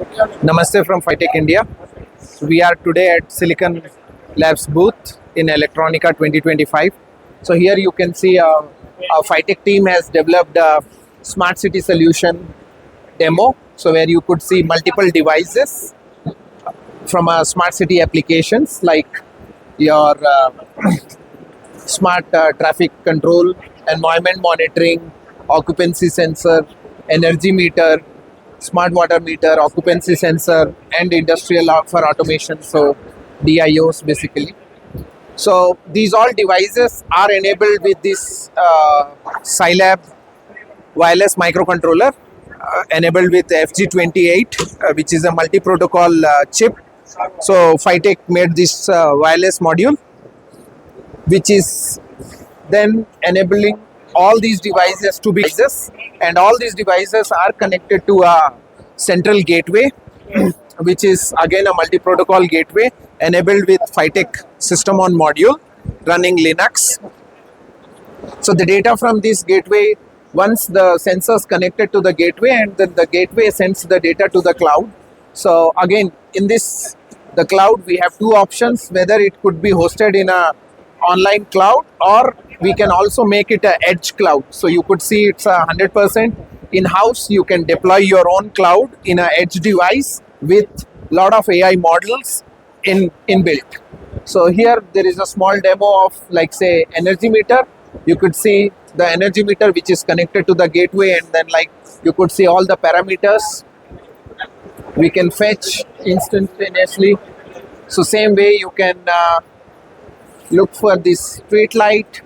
Namaste from PHYTEC India. We are today at Silicon Labs booth in Electronica 2025. So here you can see our PHYTEC team has developed a smart city solution demo. So where you could see multiple devices from a smart city applications like your smart traffic control, environment monitoring, occupancy sensor, energy meter, smart water meter, occupancy sensor, and industrial for automation. So DIOs basically. So these all devices are enabled with this Scilab wireless microcontroller enabled with FG28, which is a multi-protocol chip. So PHYTEC made this wireless module, which is then enabling all these devices to be devices, and all these devices are connected to a central gateway, which is again a multi-protocol gateway enabled with PHYTEC system on module running Linux. So the data from this gateway, once the sensors connected to the gateway, and then the gateway sends the data to the cloud. So again, in this the cloud, we have two options, whether it could be hosted in a online cloud, or we can also make it a edge cloud. So you could see it's 100% in-house. You can deploy your own cloud in a edge device with lot of AI models inbuilt. So here there is a small demo of, like, say, energy meter. You could see the energy meter which is connected to the gateway, and then like you could see all the parameters we can fetch instantaneously. So same way you can look for this street light.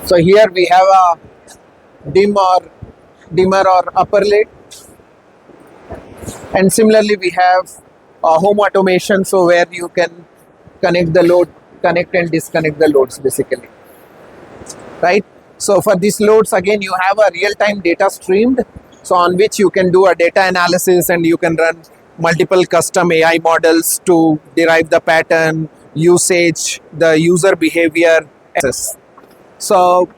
So here we have a dimmer or upper lid, and similarly we have home automation, so where you can connect and disconnect the loads basically, right? So for these loads, again, you have a real-time data streamed, so on which you can do a data analysis, and you can run multiple custom AI models to derive the pattern, usage, the user behavior. So